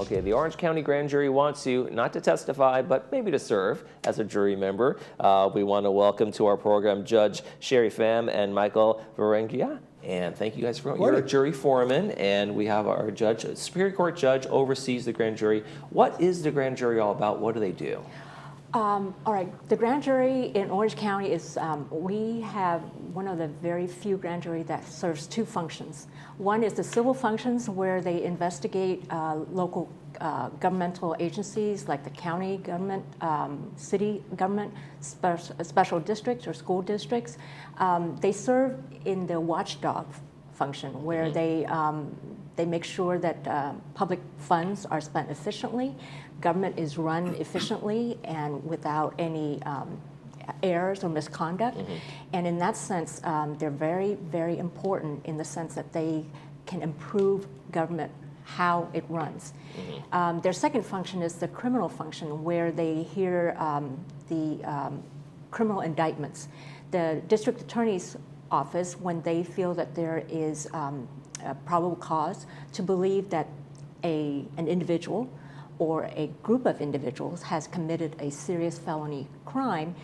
Okay, the Orange County Grand Jury wants you not to testify, but maybe to serve as a jury member. We want to welcome to our program Judge Sherry Pham and Michael Varengia. And thank you guys for you're a jury foreman, and we have our judge, Superior Court judge, oversees the grand jury. What is the grand jury all about? What do they do? All right, the grand jury in Orange County is, we have one of the very few grand jury that serves two functions. One is the civil functions where they investigate local governmental agencies like the county government, city government, special districts or school districts. They serve in the watchdog function where they make sure that public funds are spent efficiently, government is run efficiently and without any errors or misconduct. And in that sense, they're very, very important in the sense that they can improve government, how it runs. Their second function is the criminal function, where they hear the criminal indictments. The district attorney's office, when they feel that there is a probable cause to believe that an individual or a group of individuals has committed a serious felony crime,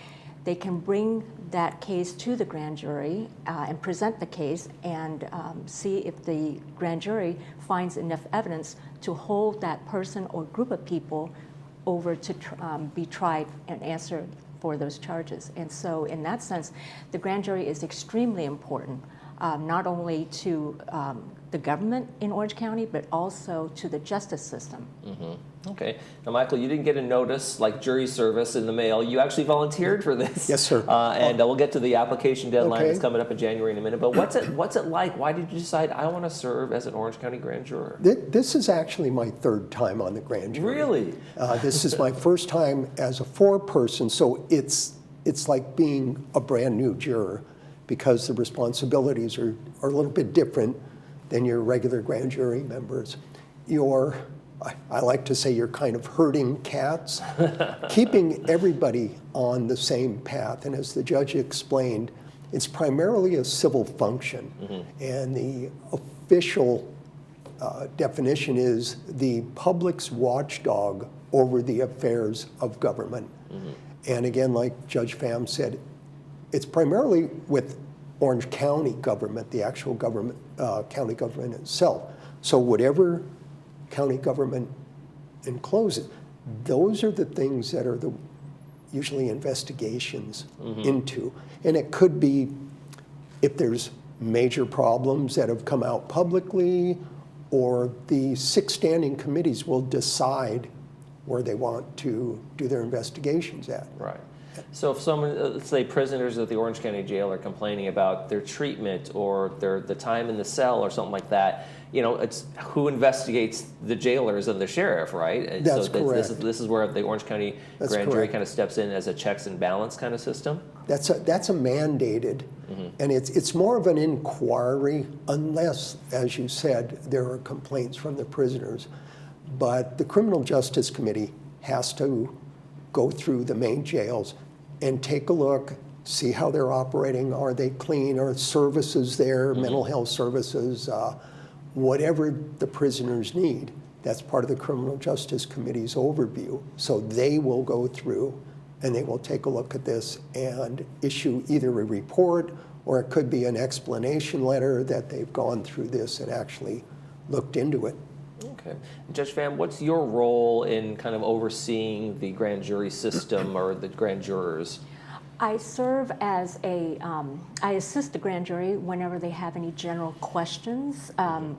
they can bring that case to the grand jury and present the case and see if the grand jury finds enough evidence to hold that person or group of people over to be tried and answer for those charges. And so in that sense, the grand jury is extremely important, not only to the government in Orange County, but also to the justice system. Okay. Now, Michael, you didn't get a notice like jury service in the mail. You actually volunteered for this. Yes, sir. And we'll get to the application deadline that's coming up in January in a minute. But what's it like? Why did you decide I want to serve as an Orange County grand juror? This is actually my third time on the grand jury. Really? This is my first time as a four-person, so it's like being a brand new juror because the responsibilities are a little bit different than your regular grand jury members. I like to say you're kind of herding cats, keeping everybody on the same path. And as the judge explained, it's primarily a civil function. And the official definition is the public's watchdog over the affairs of government. And again, like Judge Pham said, it's primarily with Orange County government, the actual government, county government itself. So whatever county government encloses, those are the things that are usually investigations into. And it could be if there's major problems that have come out publicly, or the 6 standing committees will decide where they want to do their investigations at. Right. So if someone, let's say prisoners at the Orange County Jail are complaining about their treatment or the time in the cell or something like that, it's who investigates the jailers and the sheriff, right? And That's so correct. This is where the Orange County That's grand jury correct. kind of steps in as a checks and balance kind of system? That's a mandated, and it's more of an inquiry unless, as you said, there are complaints from the prisoners. But the Criminal Justice Committee has to go through the main jails and take a look, see how they're operating. Are they clean? Are services there, mental health services, whatever the prisoners need. That's part of the Criminal Justice Committee's overview. So they will go through and they will take a look at this and issue either a report, or it could be an explanation letter that they've gone through this and actually looked into it. Okay. Judge Pham, what's your role in kind of overseeing the grand jury system or the grand jurors? I serve as I assist the grand jury whenever they have any general questions. I'm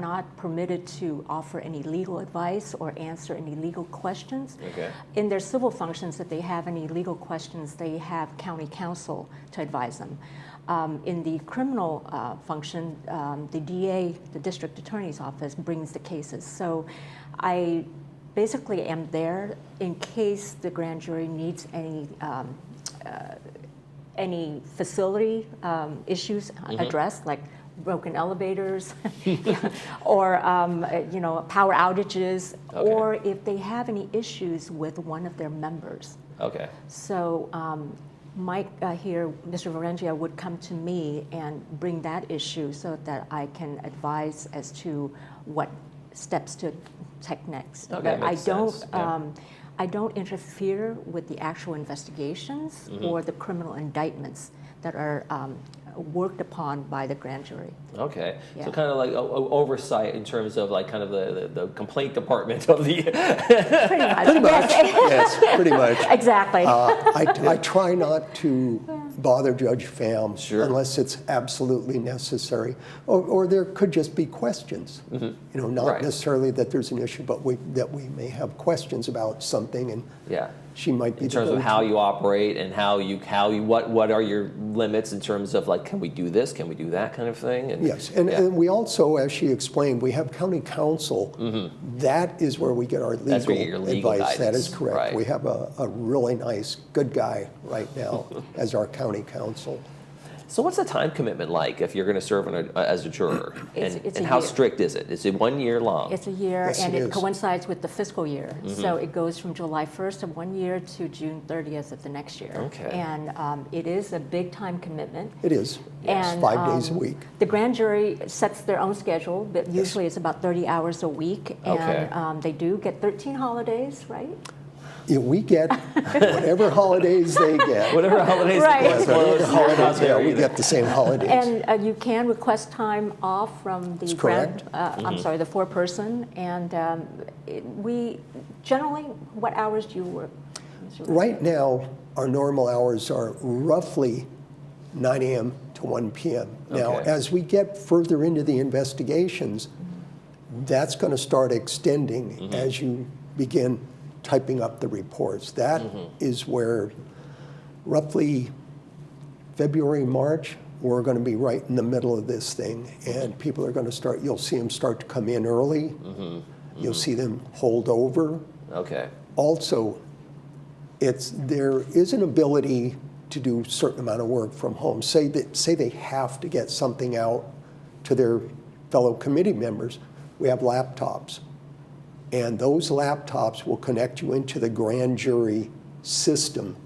not permitted to offer any legal advice or answer any legal questions. Okay. In their civil functions, if they have any legal questions, they have county counsel to advise them. In the criminal function, the DA, the district attorney's office, brings the cases. So I basically am there in case the grand jury needs any facility issues addressed, like broken elevators, or power outages, or if they have any issues with one of their members. Okay. So Mike here, Mr. Varengia, would come to me and bring that issue so that I can advise as to what steps to take next. Okay, But makes sense. Yeah. I don't interfere with the actual investigations or the criminal indictments that are worked upon by the grand jury. Okay, Yeah. so kind of like oversight in terms of like kind of the complaint department of the. Pretty much. Pretty much, yes, pretty much. Exactly. I try not to bother Judge Pham Sure. unless it's absolutely necessary, or there could just be questions. You know, not Right. necessarily that there's an issue, but that we may have questions about something, and Yeah. she might be In terms of how you operate and how you what are your limits in terms of like, can we do this, can we do that kind of thing? And, Yes, and we also, as she explained, we have county counsel. That is where we get our That's where you legal get your legal advice. That guidance, is correct. right. We have a really nice, good guy right now as our county counsel. So what's the time commitment like if you're going to serve as a juror? It's and a how year. strict is it? Is it 1 year long? It's a year, Yes, and it it is. coincides with the fiscal year. So it goes from July 1st of one year to June 30th of the next year. Okay. And it is a big time commitment. It is, yes, And 5 days a week. The grand jury sets their own schedule, but usually it's about 30 hours a week. Okay. And they do get 13 holidays, right? Yeah, we get whatever holidays they get. Whatever holidays Right. the court's closed, we're not Holidays, yeah, there we either. get the same holidays. And you can request time off from the That's correct. I'm sorry, the foreperson. And we generally, what hours do you work? Mr. Right now, our normal hours are roughly 9 a.m. to 1 p.m. Now, Okay. as we get further into the investigations, that's going to start extending as you begin typing up the reports. That is where roughly February, March, we're going to be right in the middle of this thing, and people are going to start, you'll see them start to come in early. You'll see them hold over. Okay. Also, there is an ability to do a certain amount of work from home. Say they have to get something out to their fellow committee members. We have laptops, and those laptops will connect you into the grand jury system.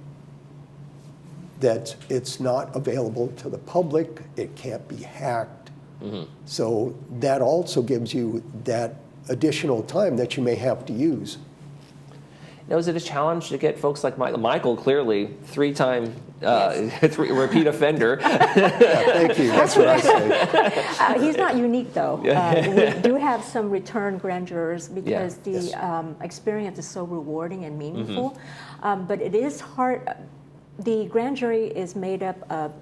That it's not available to the public. It can't be hacked. So that also gives you that additional time that you may have to use. Now, is it a challenge to get folks like Michael? Michael, clearly, three-time repeat offender. Thank you. That's what I say. He's not unique, though. We do have some return grand jurors because Yes. the experience is so rewarding and meaningful. But it is hard. The grand jury is made up of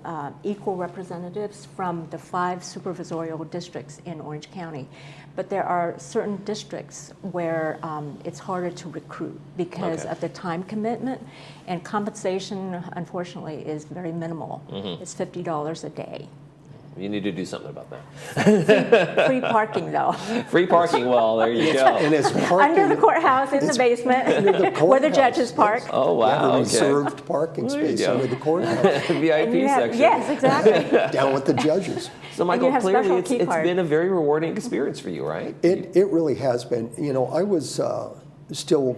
equal representatives from the 5 supervisorial districts in Orange County. But there are certain districts where it's harder to recruit because Okay. of the time commitment, and compensation, unfortunately, is very minimal. It's $50 a day. You need to do something about that. Free parking, though. Free parking, well, there you go. And it's parking. Under the courthouse, in the basement, under the where the courthouse, judges park. Oh, We have wow, a okay. reserved parking There you space go. under the courthouse, VIP And you have- section. Yes, exactly. down with the judges. So, Michael, have clearly special it's key card. been a very rewarding experience for you, right? It really has been. You know, I was still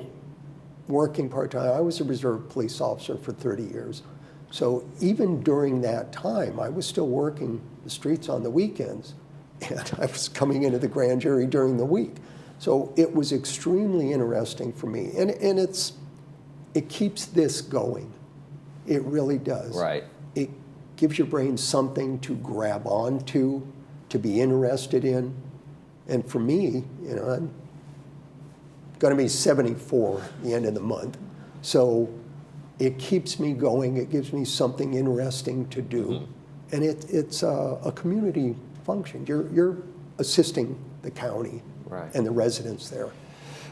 working part-time. I was a reserve police officer for 30 years. So even during that time, I was still working the streets on the weekends, and I was coming into the grand jury during the week. So it was extremely interesting for me, and it keeps this going. It really does. Right. It gives your brain something to grab onto, to be interested in. And for me, you know, I'm going to be 74 at the end of the month. So it keeps me going. It gives me something interesting to do. And it's a community function. You're assisting the county Right. and the residents there.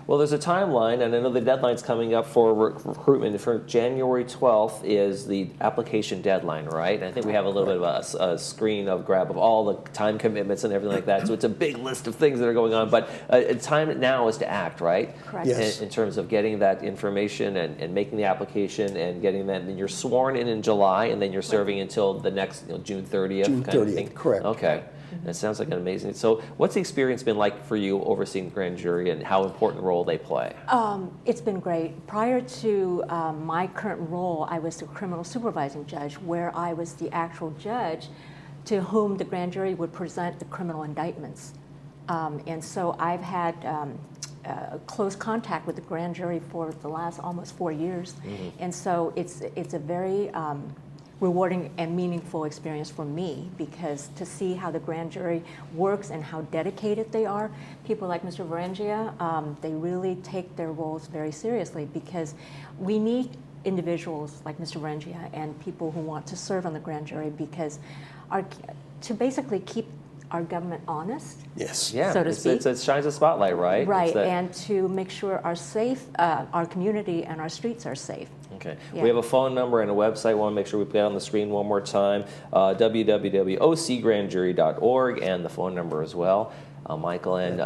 Well, there's a timeline, and I know the deadline's coming up for recruitment. For January 12th is the application deadline, right? And I think we have a little bit of a screen of grab of all the time commitments and everything like that. So it's a big list of things that are going on. But time now is to act, right? Correct. Yes. In terms of getting that information and making the application and getting that. And then you're sworn in July, and then you're serving until the next June 30th. June kind of 30th, thing. correct. Okay. That sounds like an amazing. So, what's the experience been like for you overseeing the grand jury, and how important role they play? It's been great. Prior to my current role, I was the criminal supervising judge, where I was the actual judge to whom the grand jury would present the criminal indictments. And so I've had close contact with the grand jury for the last almost 4 years. And so it's a very rewarding and meaningful experience for me, because to see how the grand jury works and how dedicated they are. People like Mr. Varengia, they really take their roles very seriously, because we need individuals like Mr. Varengia and people who want to serve on the grand jury, because to basically keep our government honest, Yes. Yeah, so to speak. it shines a spotlight, right? Right, It's that- and to make sure our community and our streets are safe. Okay. Yeah. We have a phone number and a website. We want to make sure we put it on the screen one more time, www.ocgrandjury.org, and the phone number as well. Michael and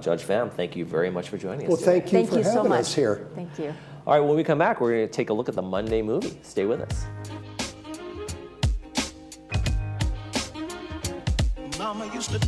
Judge Pham, thank you very much for joining us Well, today. thank you Thank for you so having much. us here. Thank you. All right, when we come back, we're going to take a look at the Monday movie. Stay with us. Mama used to